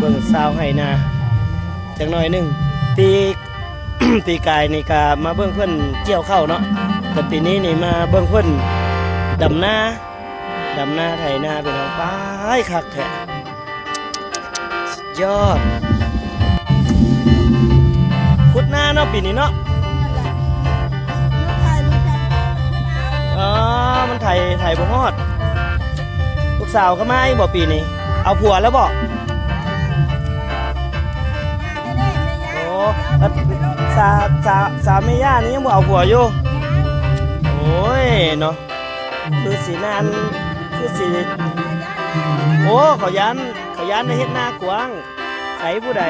บิ่งสาวให้นาจักหน่อยหนึงปี ปีกายนี่ก็มาเบิ่งเพิ่นเกี่ยวข้าวเนาะแต่ปีนี้นี่มาเบิ่งเพิ่นดำนาไถนาเป็นเอาป้ายคักแท้สุดยอดขุดนาเนาะปีนี้เนาะอ๋อมันไถบ่ฮอดลูกสาวก็มาอีกบ่ปีนี้เอาผัวแล้วบ่โอ้สาวแม่ย่านี่ยังบ่เอาผัวอยู่โอ้ยเนาะคือสินานคือสิโอ้เขายันได้เฮ็ดนากว้างใส่ผู้ใด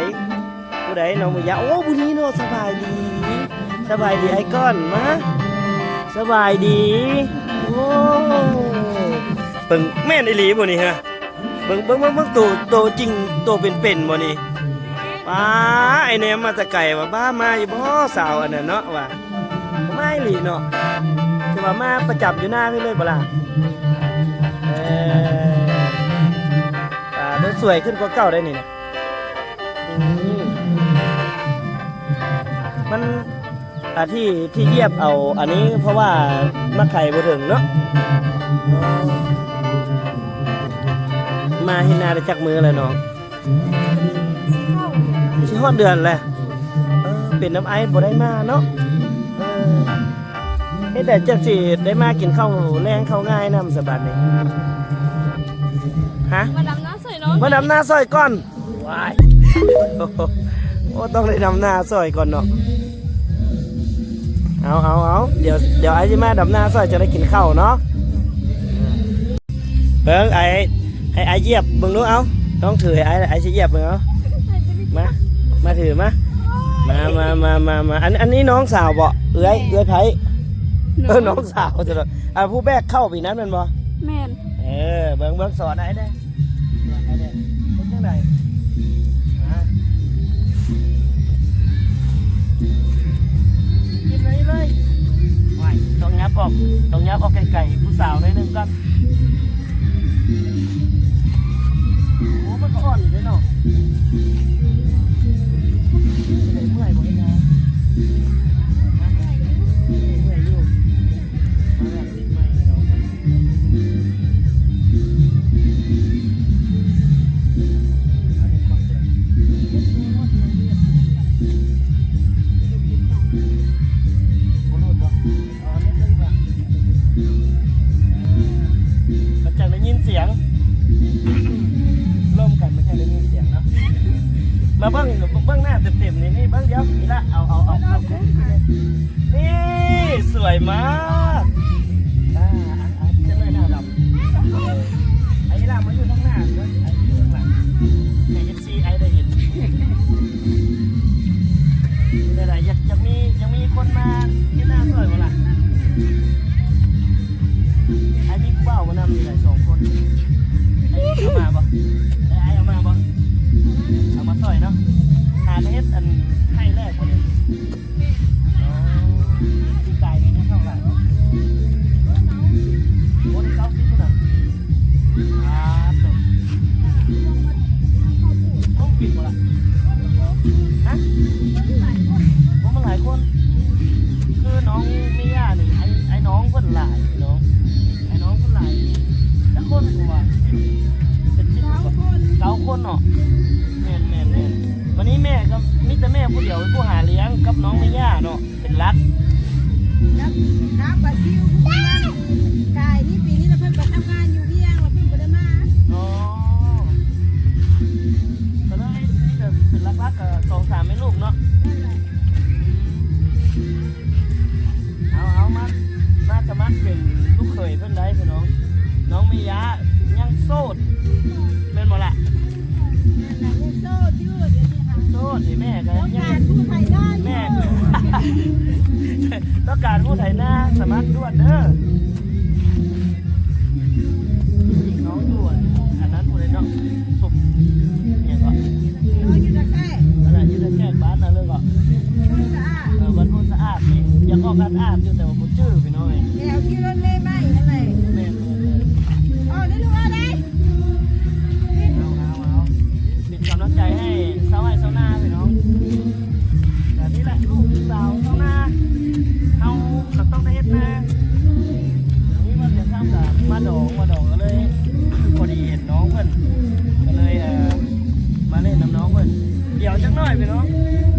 น้องแม่ย่าโอ้ผู้นี้เนาะสบายดีไอ้ก้อนมาสบายดีโอ้เบิ่งแม่นอีหลีบ่นี่ฮะเบิ่งโตจริงโตเป็นบ่นี่ป้าไอ้แหนมมาแต่ไกลว่าบ้ามาอยู่บ่สาวอันนั้นเนาะว่าไม่อีหลีเนาะจะว่ามาประจำอยู่หน้าพี่เลยบ่ล่ะดูสวยขึ้นกว่าเก่าได้นี่นะมันที่เยียบเอาอันนี้เพราะว่ามาไข่บ่ถึงเนาะมาให้นาได้จักมือเลยน้องชิฮอดเดือนแหละเป็นน้ำไอ้บ่ได้มาเนาะแต่จักสิได้มากินข้าวแรงข้าวง่ายน้ำสบัดนี่ฮะมาดำหน้าซอยน้องมาดำหน้าซอยก่อนว้ายโอ้ต้องได้ดำหน้าซอยก่อนเนาะเอาเดี๋ยวไอ้จะมาดำหน้าซอยจะได้กินข้าวเนาะเบิ้งไอ้เหยียบเบิ้งนู้เอาต้องถือไอ้จะเหยียบเบิ้งเอามาถือมาอันนี้น้องสาวบ่เอื้อยไผน้องสาวจะผู้แบกเข้าปีนั้นเป็นบ่แม่นเบิ้งสอนไอ้ได้เป็นจังไดกินเลยว้ายต้องยับออกไก่ผู้สาวหน่อยนึงก่อนโอ้มันอ่อนเลยเนาะเมื่อยบ่เนาะเมื่อยอยู่มาแบบติดไม้เนาะมันจะได้ยินเสียงร่วมกันมันจะได้ยินเสียงเนาะมาเบิ้งหน้าเต็มๆนี่เบิ้งเดี๋ยวนี่ละเอานี่สวยมากจะเลยหน้าดำไอ้ล่ะมันอยู่ข้างหน้าไอ้อยู่ข้างหลังไอ้FCไอ้ได้เห็นได้ยังมีคนมาที่หน้าสวยกว่าล่ะไอ้นี่กูเบ้ามานำมีหลาย2 คนไอ้เอามาบ่เอามาบ่เอามาซอยเนาะหาเฮ็ดอันให้แรกคนนี้ที่ไก่นี่นะเท่าไหร่โอ้ย90พุ่นน่ะต้องปิดบ่ล่ะฮะผมมาหลายคนคือน้องมิย่านี่ไอ้น้องเพิ่นหลายน้องไอ้น้องเพิ่นหลายแล้วคนกูว่าเป็น9 คนเนาะแม่นวันนี้แม่ก็มีแต่แม่ผู้เดียวผู้หาเลี้ยงกับน้องมิย่าเนาะเป็นรักน้ำปลาซิวพวกนั้นกายนี่ปีนี้เราเพิ่งไปทำงานอยู่เวียงเราเพิ่งไปได้มาอ๋อแต่แล้วนี่จะเป็นรักกับ2-3แม่ลูกเนาะเอามาสมัครเป็นลูกเขยเพิ่นได้พี่น้องมิย่ายังโสดเป็นบ่ล่ะโซ่ยืดเดี๋ยวนี้ค่ะโสดนี่แม่ก็ต้องการผู้ไทยได้แม่ต้องการผู้ไทยหน้าสมัครด่วนเด้อน้องด่วนอันนั้นผู้ใดเนาะสุกอย่างก็ยืดแค่อะไรยืดแค่บ้านนั่นเลยก็บ้านโพสะอาดนี่ยังก็การอาบอยู่แต่ว่าผมชื่อพี่น้องเองแนวที่รถเมย์ไม่อะไรแม่อ๋อได้ดูอะไรเอาเป็นกำลังใจ มาดองก็เลยพอดีเห็นน้องเพิ่นก็เลยมาเล่นน้ำน้องเพิ่นเดี๋ยวจังน้อยพี่น้อง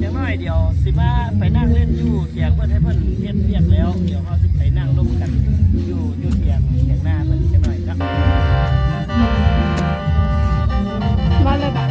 จังน้อยเดี๋ยวสิมาไปนั่งเล่นอยู่เถียงเพิ่นให้เพิ่นเรียกแล้วเดี๋ยวเขาสิไปนั่งร่วมกันอยู่เถียงหน้าเพิ่นจังน้อยครับ มาเลยบ่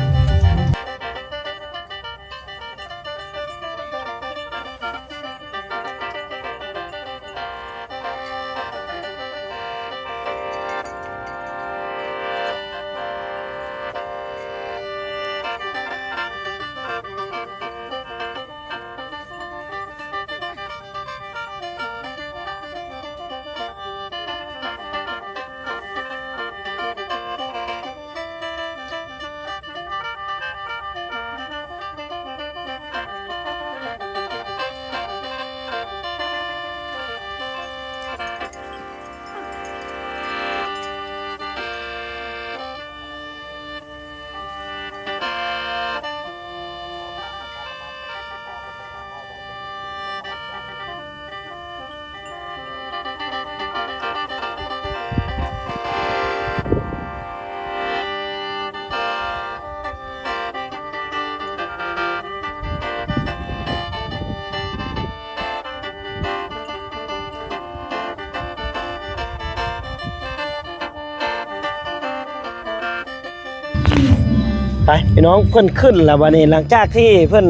ไปพี่น้องเพิ่นขึ้นแล้ววันนี้หลังจากที่เพิ่น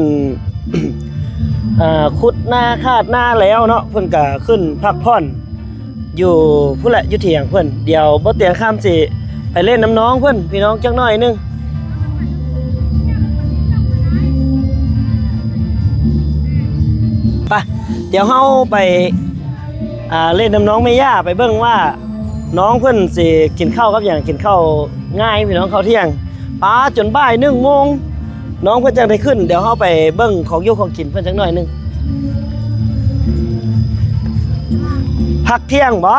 ขุดหน้าคาดหน้าแล้วเนาะเพิ่นก็ขึ้นพักผ่อนอยู่ผู้ละอยู่เถียงเพิ่นเดี๋ยวบ่เตียงข้ามสิไปเล่นน้ำน้องเพิ่นพี่น้องจักหน่อยนึงไปเดี๋ยวเฮาไปเล่นน้ำน้องแม่ย่าไปเบิ่งว่าน้องเพิ่นสิกินข้าวกับหยังกินข้าวง่ายพี่น้องข้าวเที่ยงป้าจนบ่าย1 โมงน้องเพิ่นจังได้ขึ้นเดี๋ยวเฮาไปเบิ่งของอยู่ของกินเพิ่นจักหน่อยนึงพักเที่ยงบ่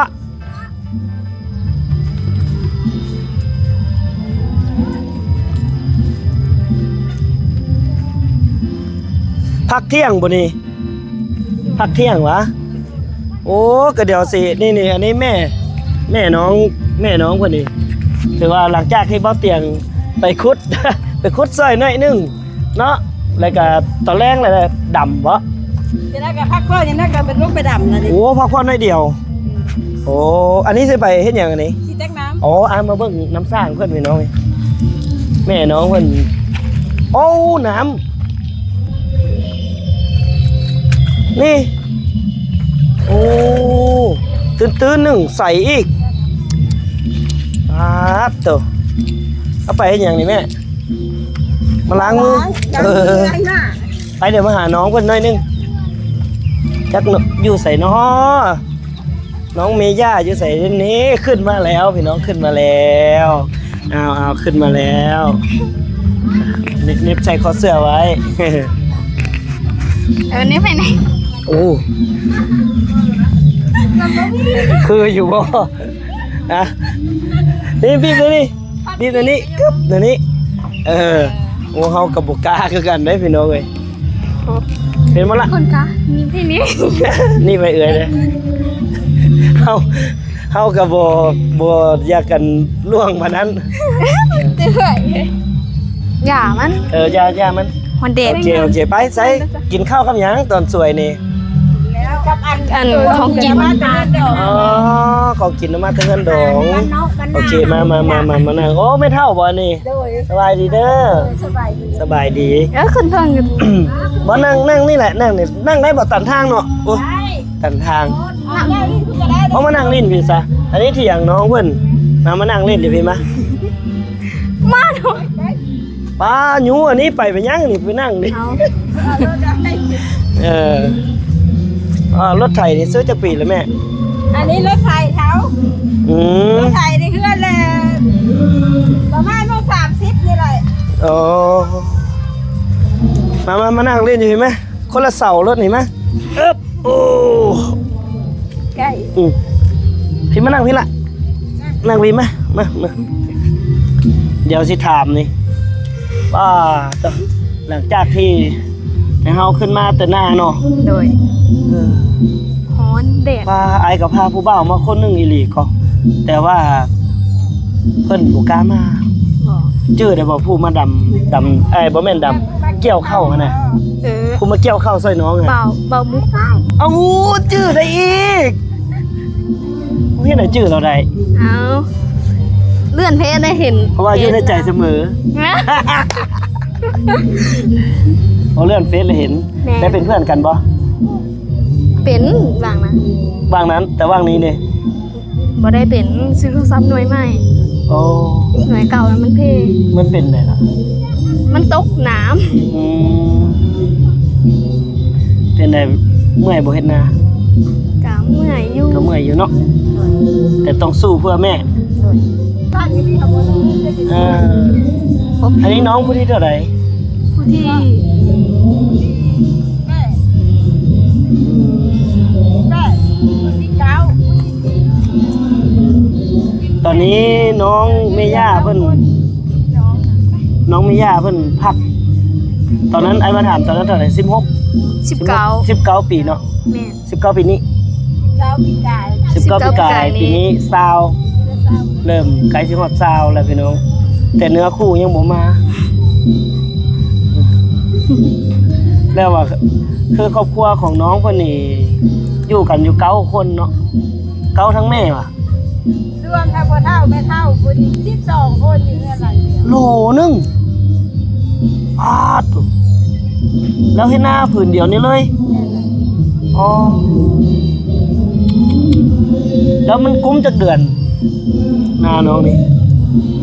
พักเที่ยงบ่นี่พักเที่ยงวะโอ้ก็เดี๋ยวสินี่อันนี้แม่น้องเพิ่นนี่ถือว่าหลังจากที่เบ้าเตียงไปขุด ไปขุดซอยหน่อยนึงเนาะแล้วก็ตอนแรกเลยดำบ่ จะได้กับพักผ่อนยังได้กับเป็นลูกไปดำนะดิ โอ้พักผ่อนหน่อยเดียวโอ้อันนี้สิไปเฮ็ดหยังอันนี้ สิแตกน้ อ๋อมาเบิ่งน้ำสร้างเพิ่นพี่น้องแม่น้องเพิ่นโอ้น้ำนี่โอ้ตื้นๆหนึ่งใสอีกครับตัวเอาไปเฮ็ดหยังนี่แม่มาล้างมือ ำ เออ ล้างหน้า ไปเดี๋ยวมาหาน้องเพิ่นหน่อยนึงจักอยู่ใส่น้อน้องเมย่าอยู่ใส่นี้ขึ้นมาแล้วพี่น้องขึ้นมาแล้วเอาขึ้นมาแล้วเน็บใส่คอเสื้อไว้ นี่ไปไหน โอ้คืออยู่บ่นะนี่บีบตัวนี้บีบตัวนี้กึ๊บตัวนี้โอ้เฮากับบุกล้าคือกันได้พี่น้องเอ้ยเป็นมาละ คนคะนี่ที่นี้ นี่ไปเอ่ยเลยเฮากับบ่อยากกันล่วงมานั้น เตื่อยอย่ามัน อย่ามัน วันเด็ด โอเคไปใส่กินข้าวกับหยังตอนสวยนี่ แล้วกับอัน ของกิน มาตาดอก อ๋อของกินมาเทือนดองโอเคมานั่งโอ้ไม่เท่าบ่นี่ โดย สบายดีเด้อ สบายดี สบายดี แล้วขึ้นเพิ่งกัน บ่นั่งนี่แหละนั่งนี่นั่งได้บ่ตันทางเนาะโอ้ ได้ ตันทาง นั่งได้คุณจะได้ เพราะมานั่งเล่นพี่ซะอันนี้เถียงน้องเพิ่นมานั่งเล่นดิพี่มา มาหน่อย ป้าหนูอันนี้ไปยังนี่ไปนั่งดิ เอา รถไถนี่ซื้อจากปีแล้วแม่ อันนี้รถไถเขา อืม รถไถนี่คืออะไรประมาณโล30นี่แหละ อ๋อมานั่งเล่นอยู่เห็นไหมคนละเสารถนี่ไหมโอ้ ใกล้ พี่มานั่งพี่ละนั่งพี่มาเดี๋ยวสิถามนี่ว่าต่อหลังจากที่เฮาขึ้นมาแต่หน้าเนาะ โดยฮ้อนเด็ด พาไอ้กับพาผู้บ่าวมาคนหนึงอีหลีก็ แต่ว่าเพิ่นบ่กล้ามา บอก ชื่อได้บ่ผู้มาดำบ่แม่นดำเกี่ยวข้าวหั่นน่ะ เออ ผู้มาเกี่ยวข้าวซอยน้องอ่ะ เบามุกได้ เอ้าชื่อได้อีกเฮ็ดให้ชื่อเราได้ เอาเลื่อนเพจได้เห็น เพราะว่าอยู่ในใจเสมอ นะ เอาเลื่อนเฟซเลยเห็น แม่ ได้เป็นเพื่อนกันบ่ เป็นบางนะ ว่างนั้นแต่ว่างนี้นี่ บ่ได้เป็นซื้อโทรศัพท์หน่วยใหม่ โอ้ หน่วยเก่าแล้วมันเพ มันเป็นไดล่ะ มันตกน้ อืมเป็นไดเมื่อยบ่เฮ็ดนา ำกะเมื่อยอยู่ ก็เมื่อยอยู่เนาะแต่ต้องสู้เพื่อแม่ บ้านนี้มีขบวนรถจะ เออ พบ อันนี้น้องผู้ที่เท่าไหร่ ผู้ที่ แม่แม่คนที่เก้า ตอนนี้น้องเมย่าเพิ่นน้องเมย่าเพิ่นพัก ตอนนั้นไอ้มาถามตอนนั้นเท่าไหร่19 19ปีเนาะ แม่น 19ปีนี้ เก้าปีกาย 19ปีกาย 19 ปีนี้20เริ่มใกล้สิฮอด20แล้วพี่น้องแต่เนื้อคู่ยังบ่มาแล้วว่าคือครอบครัวของน้องเพิ่นนี่อยู่กันอยู่9คนเนาะ9ทั้งแม่ว่ะ รวมทั้งพ่อเฒ่าแม่เฒ่าคน12คนอยู่ในหลังเดียว โหลนึงดแล้วเฮ็ดหน้าผืนเดียวนี้เลยอ๋อแล้วมันกุ้มจักเดือนหน้าน้องนี่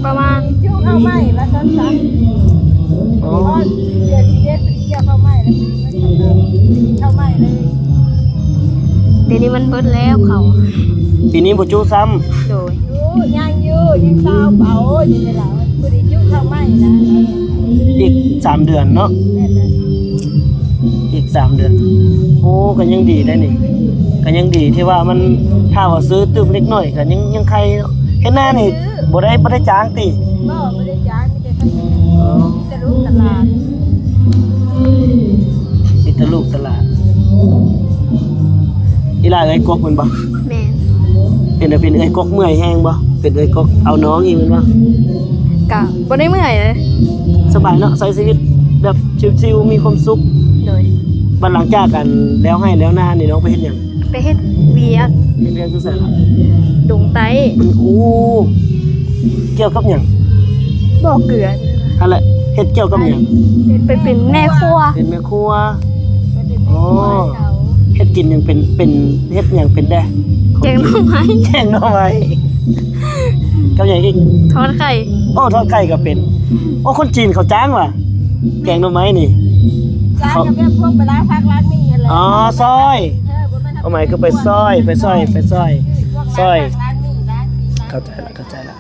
ประมาณ จู่เข้าไม้แล้วซ้ำ อ๋อ ๆเดือนที่เจ็ดเกี่ยวเข้าไม้แล้วมันเข้าไม้เลย เดี๋ยวนี้มันเบิดแล้วเขา ปีนี้บ่จู้ซ้ำ โดย อยู่ยังเศร้าเบาอยู่ในหลังผู้ที่จู่เข้าไม้นะ อีก3เดือนเนาะ นั่นแหละ อีก3เดือนโอ้ก็ยังดีได้นี่ก็ยังดีที่ว่ามันถ้าว่าซื้อตึมเล็กน้อยก็ยังใครเนาะเฮ็ดหน้านี่บ่ได้จ้างติ ก็ไม่ได้จ้างมีแต่ท่าน อ๋อ มีแต่ลูกตลาด มีแต่ลูกตลาดอีหล่าเอ้ยกกมันบ่ แม่น เป็นเอ้ยกกเมื่อยแห้งบ่เป็นเอ้ยกกเอาน้องอีกแมันบ่ กะบ่ได้เมื่อยเลย สบายเนาะใช้ชีวิตแบบชิวๆมีความสุข โดย บัดหลังจากกันแล้วให้แล้วหน้านี่น้องไปเฮ็ดหยัง ไปเฮ็ดเวียก เฮ็ดเรื่องจังซั่นล่ะ ดงไต โอ้เกี่ยวกับหยัง บ่อเกลือ นั่นแหละเฮ็ดเกี่ยวกับหยัง ไปเป็นแม่ครัว เป็นแม่ครัว ไปเป็นแม่ครัวเขา เฮ็ดกินหยังเป็นเฮ็ดหยังเป็นแด้ แกงหน่อไม้ แกงหน่อไม้กับหยังอีก ทอดไข่ โอ้ทอดไก่ก็เป็นโอ้คนจีนเขาจ้างว่ะแกงหน่อไม้นี่ จ้างกับแม่พวกไปล้างพักล้างนี่อะไร อ๋อซอย บ่แม่น เอาหมายก็ไปซอยซอย พวก ซอย ล้างพักล้างนี่ล้างนี่ล้าง เข้าใจละ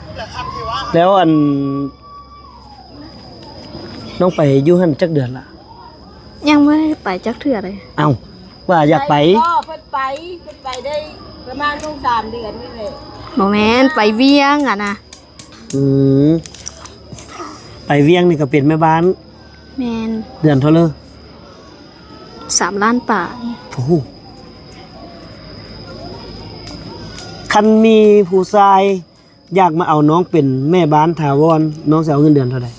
แล้วอันน้องไปอยู่หั่นจักเดือนละ ยังไม่ได้ไปจักเทื่อเลย เอ้าว่าอยากไป ก็เพิ่นไปได้ประมาณช่วง3เดือนนี่แหละ บ่แม่นไปเวียงอ่ะนะ อืมไปเวียงนี่ก็เป็นแม่บ้าน แม่น เดือนเท่าเลย 3 ล้านป่าท โอ้โหคันมีผู้ชายอยากมาเอาน้องเป็นแม่บ้านถาวรน้องจะเอาเงินเดือนเท่าไหร่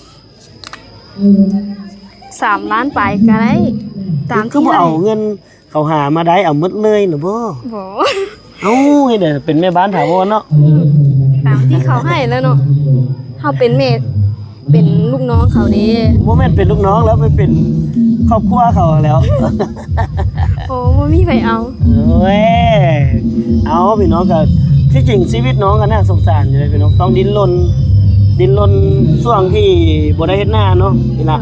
3 ล้านป่าก็ได้ตาม คือ ที่ บ่ ให้ เอาเงินเขาหามาได้เอาหมดเลยน่ะบ่ บ่ เอ้าให้ได้เป็นแม่บ้านถาวรเนาะ ตามที่เขาให้แล้วเนาะเฮาเป็นแม่เป็นลูกน้องเขาเด้ บ่แม่นเป็นลูกน้องแล้วไปเป็นครอบครัวเขาแล้ว โอ้บ่มีไผเอา เอ้ยเอาพี่น้องก็ที่จริงชีวิตน้องก็น่าสงสารอยู่เลยพี่น้องต้องดิ้นรนช่วงที่บ่ได้เฮ็ดหน้าเนาะนี่ล่ะ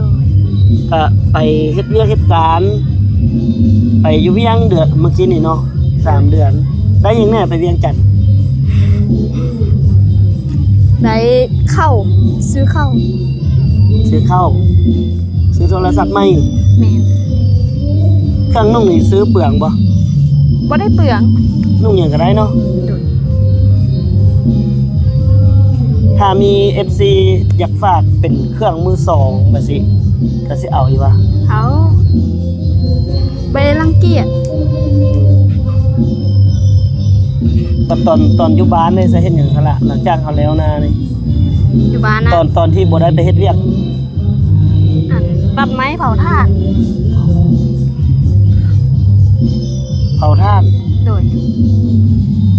ก็ไปเฮ็ดเรื่องเฮ็ดการไปอยู่เวียงเดือนเมื่อกี้นี่เนาะ3 เดือน ได้หยังแน่ไปเวียงจันทน์ ได้เข้าซื้อเข้า ซื้อข้าวซื้อโทรศัพท์ใหม่ แม่น เครื่องนุ่งนี่ซื้อเปลืองบ่ บ่ได้เปลือง นุ่งหยังก็ได้เนาะ โดย ถ้ามี FC อยากฝากเป็นเครื่องมือสองแบบสิก็สิเอาอีกว่า เอาบ่ได้รังเกียจ ก็ตอนอยู่บ้านนี่จะเฮ็ดหยังซะละหลังจากเขาแล้วนานี่ อยู่บ้านนะ ตอนที่บ่ได้ไปเฮ็ดเวียก อันปรับไม้เผาถ่าน เผาถ่าน โดย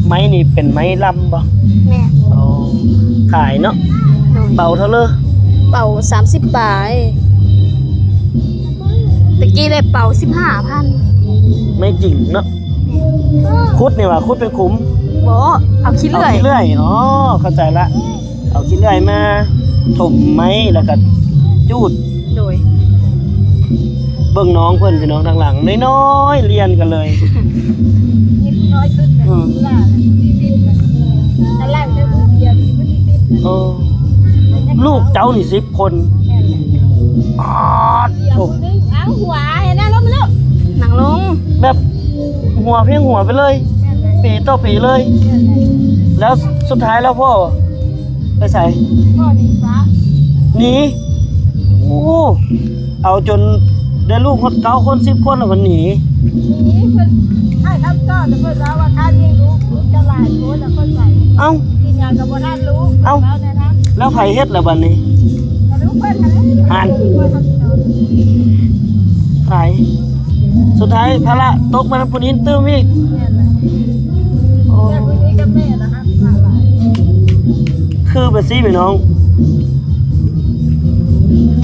ไม้นี่เป็นไม้ลำบ่ แม่ อ๋อขายเนาะ โดย เป่าเท่าเลย เป่า30บาทตะกี้เลยเป่า15,000 ไม่จริงเนาะคุดนี่ว่าคุดเป็นขุม บ่เอาขี้ เอา เลื่อย ขี้เลื่อยอ๋อเข้าใจละเอาขี้เลื่อยมาถมไม้แล้วก็จูด โดย เบิ่งน้องเพิ่นพี่น้องทางหลังน้อยๆเรียนกันเลย นี่ผู้น้อยสุดเลยผู้ล่าผู้ที่สิบเลยแต่ล่างเจ้าผู้เดียวผู้ที่สิบเลย เออลูกเจ้านี่10 คน แม่นเลย อ๋อ เดี๋ยว โถ ผู้นึงเอาหัวเห็นไหมแล้วมันลูก นั่งลง แบบหัวเพียงหัวไปเลย แม่นเลย ปีต่อปีเลย แม่นเลย แล้วสุดท้ายแล้วพ่อไปใส่ พ่อดีฟ้า หนีโอ้เอาจนได้ลูกคน9 คน10 คนแล้วมันหนี ทีนี้เพิ่นให้คำตอบแต่เพิ่นว่าว่าค่าเลี้ยงลูกจะหลายคนแล้วคนใส่ เอ้า กินยากับบ่ทันรู้ เอ้า แล้วเนี่ยนะ แล้วไผเฮ็ดแล้วบัดนี้ ก็รู้เพิ่นหั่นแหละ หั่น เพิ่นทำตอบ ไผสุดท้ายภาระตกมาทางผู้นี้ตื้มอีก แม่นเลย โอ้ แม่ผู้นี้กับแม่นะครับหลาย คือแบบซี่พี่น้อง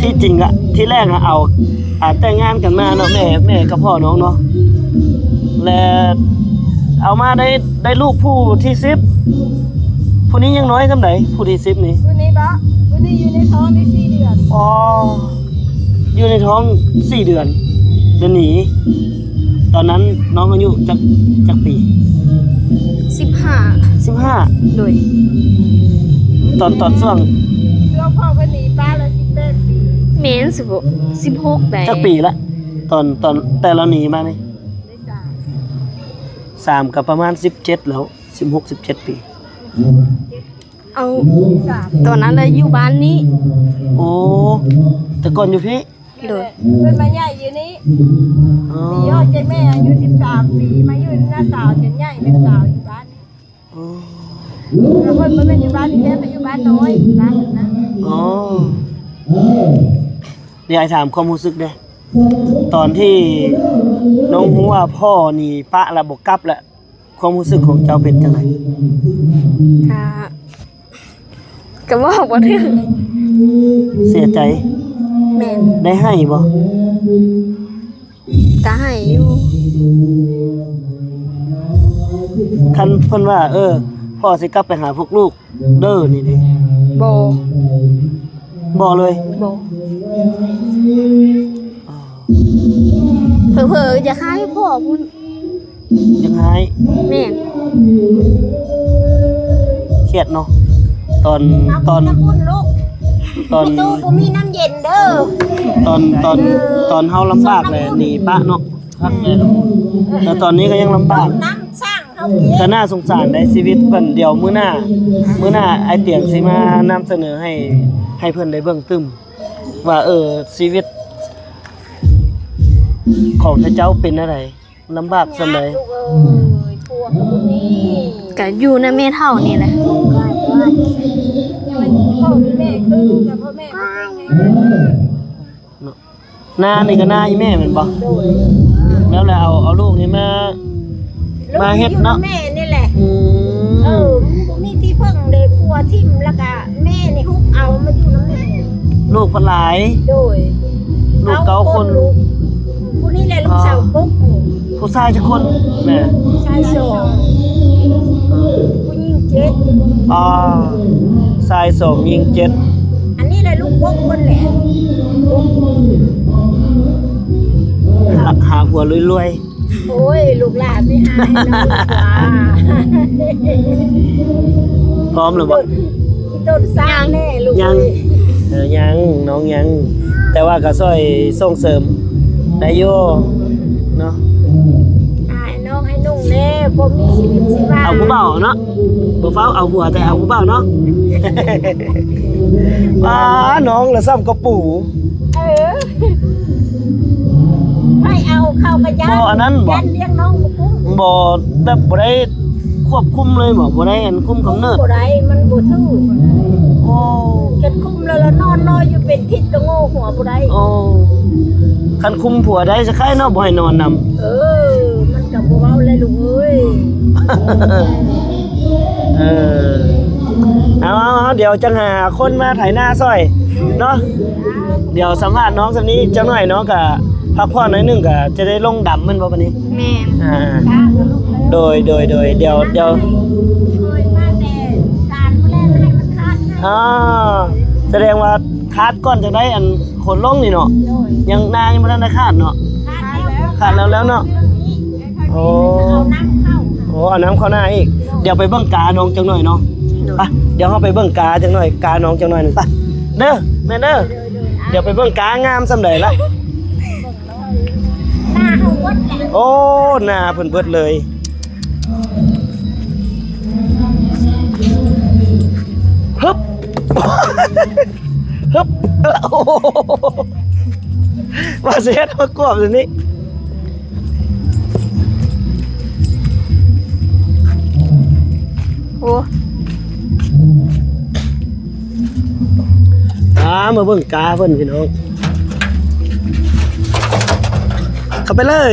ที่จริงอะที่แรกอะเอาแต่งงานกันมาเนาะแม่กับพ่อน้องเนาะแล้วเอามาได้ลูกผู้ที่10ผู้นี้ยังน้อยซำใดผู้ที่10นี่ ผู้นี้บ่ผู้นี้อยู่ในท้องได้4 เดือน อ๋ออยู่ในท้อง4 เดือนเดินหนีตอนนั้นน้องอายุจักปี 15 15 โดย ตอนช่วง ช่วงพ่อเพิ่นหนีป้าแล้ว18 ปี เมน16ได้ จักปีละตอนแต่เราหนีมานี่ ได้จ่าย 3กับประมาณ17แล้ว16 17 ปี เอา 3 ตอนนั้นเลยอยู่บ้านนี้ โอ้แต่ก่อนอยู่พี่ โดย เพิ่นมาใหญ่อยู่นี้ อ๋อ ปียอดใจแม่อายุ13 ปีมาอยู่หน้าสาวจนใหญ่เป็นสาวอยู่บ้านนี้ อ๋อ แล้วเพิ่นบ่แม่นอยู่บ้านนี้แท้ไปอยู่บ้านน้อยบ้านนั้นนะ อ๋อเดี๋ยวไอ้ถามความรู้สึกเด้ตอนที่น้องฮู้ว่าพ่อนี่ปะละบ่กลับละความรู้สึกของเจ้าเป็นจังได ก็บอกบ่ถึง เสียใจ แม่น ได้ให้บ่ ก็ให้อยู่ คันเพิ่นว่า พ่อสิกลับไปหาพวกลูกเด้อนี่ดิ บ่ บ่เลย บ่เผลอๆจะฆ่าให้พ่อพุ่น ยังหาย แม่น เครียดเนาะตอน น้ำพุ่นลูก ตอน ตู้บ่มีน้ำเย็นเด้อ ตอนเฮาลำบากแหละหนีปะเนาะครับแล้วตอนนี้ก็ยังลำบาก น้ำสร้างเขากิน ก็น่าสงสารในชีวิตเพิ่นเดี๋ยวมื้อหน้าไอ้เตียงสิมานำเสนอให้เพิ่นได้เบิ่งตึมว่าชีวิต ของพระเจ้าเป็นอะไรลำบากส่ำใด ลูกเอ้ยพวกคนนี้ ก็อยู่ในแม่เฒ่านี่แหละ พ่อแม่คือกับพ่อแม่บ่เป็นไง เนาะหน้านี่ก็หน้าอีแม่แม่นบ่ โดย แล้วแหละเอาลูกนี่มาเฮ็ดเนาะ ลูกอยู่กับแม่นี่แหละ อืม บ่มีที่พึ่งเลยกลัวทิ่มแล้วก็แม่นี่ฮุบเอามาอยู่น้ำแม่ ลูกเพิ่นหลาย โดย ลูก9 คน ผู้นี้แหละลูกสาวกุ๊ก ผู้ชายจักคนแม่ ชายสองผู้หญิง7 อ่าชาย2หญิง7 อันนี้แหละลูกกุ๊กคนแหละ หาผัวรวย โอ้ยลูกหลานไม่หายนะลูกหลาน ๆพร้อมหรือบ่ ต้นสร้างแน่ลูก ยังยังน้องยัง แต่ว่าก็ช่วยส่งเสริมได้อยู่เนาะ ไอ้น้องไอ้นุ่งแน่ผมมีชีวิตชีวา เอาผู้เบาเนาะบ่ฟ้าวเอาผัวแต่เอาผู้เบาเนาะ น้องละซ้ำกระปู เออให้เอาเข้ากระยัน บ่อันนั้นบ่ ยันเลี้ยงน้องบุกุ้ง บ่แบบบ่ได้ ควบคุมเลยบ่ได้อันคุมกำเนิด บ่ได้มันบ่ทื่อ โอ้ เก็ดคุมแล้วนอนรออยู่เป็นทิศตะโง่หัวบ่ได้ โอ้คันคุมผัวได้จะใครเนาะบ่ให้นอนนำ มันก็บ่เว้าเลยลูกเอ้ย เออเอาเดี๋ยวจังหาคนมาไถนาซอยเนาะเดี๋ยวสัมภาษณ์น้องสักนี้จังหน่อยเนาะก็พักผ่อนหน่อยหนึงก็จะได้ลงดำมันบ่บัดนี้ แม่น โดยเดี๋ยว เคยมาแต่การแล่นให้มันขาดนะ แสดงว่าคาดก่อนจะได้อันขนลงนี่เนาะยังนายังบ่ทันได้คาดเนาะ ขาดแล้ว ขาดแล้วเนาะโอ้ เอาน้ำเข้า โอ้เอาน้ำเข้าหน้าอีกเดี๋ยวไปเบิ่งกาน้องจังหน่อยเนาะไปเดี๋ยวเฮาไปเบิ่งกาจังหน่อยกาน้องจังหน่อยหนึงไปเด้อแม่เด้อเดี๋ยวไปเบิ่งกางามซำใดล่ะ หน้าเฮาวัดแหละ โอ้หน้าเพิ่นเบิดเลยฮึบ ฮึบโอ้โหว่าเสียมากวบตัวนี้โอ้ มาเบิ่งกาเพิ่นพี่น้องเข้าไปเลย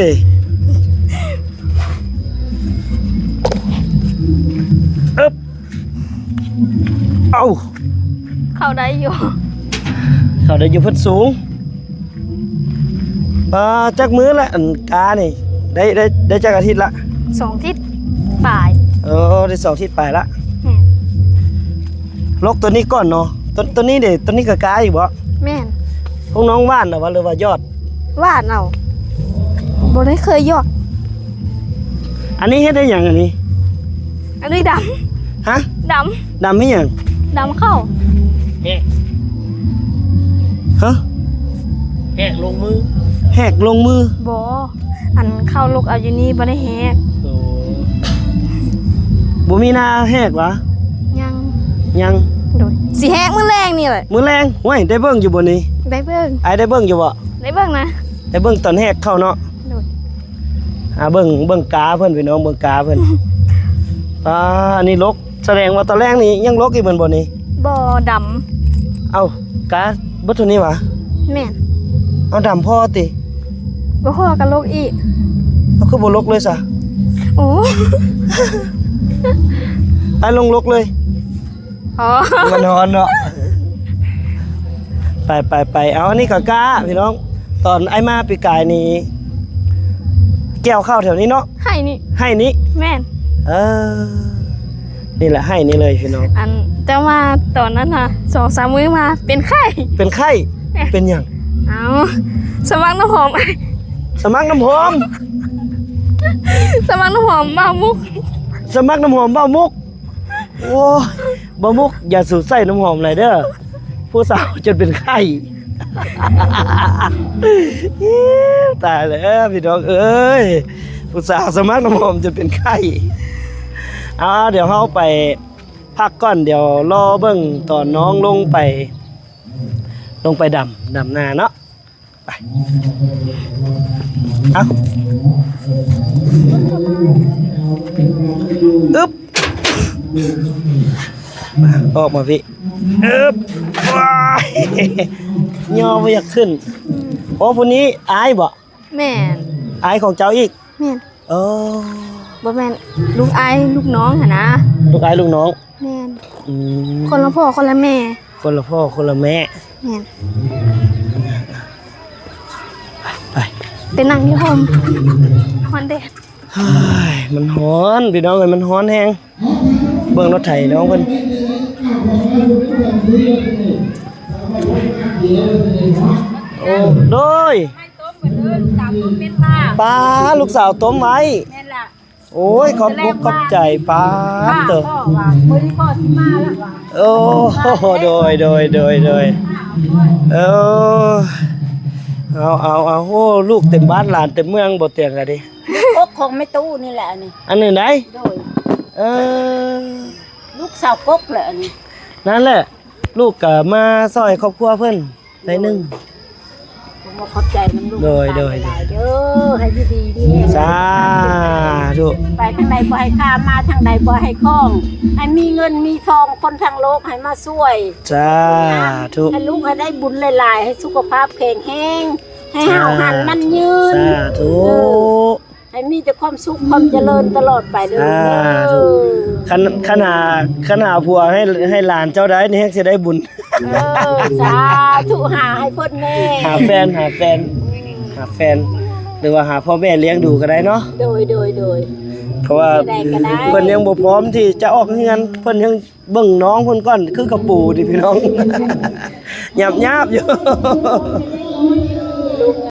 อึ๊บเอา เข้าได้อยู่ เขาได้อยู่เพิ่นสูงจักมื้อละอันกานี่ได้จักอาทิตย์ละ 2 ทิศปลาย ได้2อาทิตย์ไปละ แม่น ลกตัวนี้ก่อนเนาะตัวนี้เด้ตัวนี้ก็กาอยู่บ่ แม่น พวกน้องว่านน่ะว่าหรือว่ายอด วาดเอาบ่ได้เคยยอด อันนี้เฮ็ดได้หยังอันนี้ อันนี้ด ฮะ ำ ดำให้หยัง ดำเข้า ฮะ แหกลงมือ แหกลงมือ บ่อันเข้าลูกเอาอยู่นี่บ่ได้แฮก โอ้ บ่มีหน้าแหกวะ ยัง ยัง โดยสิแฮกมื้อแรงนี่แหละ มื้อแรงห้วยได้เบิ่งอยู่บ่นี่ ได้เบิ่ง ไอ้ได้เบิ่งอยู่บ่ ได้เบิ่งนะ ได้เบิ่งตอนแหกเข้าเนาะ โดย เบิ่งกาเพิ่นพี่น้องเบิ่งกาเพิ่นอันนี้ลกแสดงว่าตอนแรกนี่ยังลกอีกเหมือนบ่นี่ บ่ด เอ้ากาเบิดเท่านี้วะ ำแม่น เอาดำพอติ บ่พอกับลูกอีก เอาคือบ่ลกเลยซะ โอ้ ไอ้ลงลกเลย อ๋อ มันนอนเนาะไปเอาอันนี้ก็กาพี่น้อง ตอนไอ้มาปีกายนี่แก้วข้าวแถวนี้เนาะ ให้นี่ ให้นี้ แม่น นี่แหละให้นี่เลยพี่น้อง อันแต่ว่าตอนนั้นน่ะ2-3 มื้อมาเป็นไข้ เป็นไข้เป็นหยัง เอาสมัครน้ำหอม สมัครน้ำหอม สมัครน้ำหอมบามุก สมัครน้ำหอมบ้ามุกโอ้ยบ้ามุกอย่าสูดใส่น้ำหอมเลยเด้อผู้สาวจนเป็นไข้ ตายแล้วพี่น้องเอ้ยผู้สาวสมัครน้ำหอมจนเป็นไข้เดี๋ยวเราไปพักก่อนเดี๋ยวรอเบิ่งตอนน้องลงไปดำนาเนาะไปเอาอึ๊บมาออกมาพี่อึ๊บว้ายย่อไม่อยากขึ้นโอ้คนนี้อายบ่ แม่น อายของเจ้าอีก แม่น โอ้ บ่แม่นลูกอายลูกน้องหั่นนะ ลูกอายลูกน้อง แม่น อืม คนละพ่อคนละแม่ คนละพ่อคนละแม่ แม่น ไป ไปนั่งอยู่ห่มฮอนแดด เฮ้ยมันฮ้อนพี่น้องเอ้ยมันฮ้อนแฮงเบิ่งรถไถน้องเพิ่นโอ้โดย ให้ต้มเหมือนเดิมตามต้มเป็นมา ปลาลูกสาวต้มไว้ แม่นล่ะ โอ้ยขอบคุณขอบใจปลา พ่อ เตอ ว่ามื้อนี้พ่อสิมาแล้วว่า โอ้โหโดยเอาโอ้ลูกเต็มบ้านหลานเต็มเมืองบ่เตียงอะดิ อกของแม่ตู้นี่แหละนี่ อันนี้ไหน โดย เออ ลูกสาวกกแหละนี่ นั่นแหละ ลูกก็มาซอยครอบครัวเพิ่นได้หนึง ผมมาขอบใจน้ำลูก โดย หลายเด้อให้ดีๆดี สาธุ ไปทางใดบ่ให้ข้ามมาทางใดบ่ให้คล้องให้มีเงินมีทองคนทางโลกให้มาช่วย สาธุ ให้ลูกให้ได้บุญหลายๆให้สุขภาพแข็งแรงให้ห่าวหันมันยืน สาธุ ให้มีแต่ความสุขความเจริญตลอดไปเด้อ ขนาดผัวให้หลานเจ้าได้นี่แฮกสิได้บุญ สาธุหาให้เพิ่นแน่ หาแฟนหรือว่าหาพ่อแม่เลี้ยงดูก็ได้เนาะ โดย เพราะว่า ได้ก็ได้ เพิ่นยังบ่พร้อมที่จะออกเงินเพิ่นยังเบิ่งน้องเพิ่นก่อนคือกระปูดิพี่น้อง หยาบๆอยู่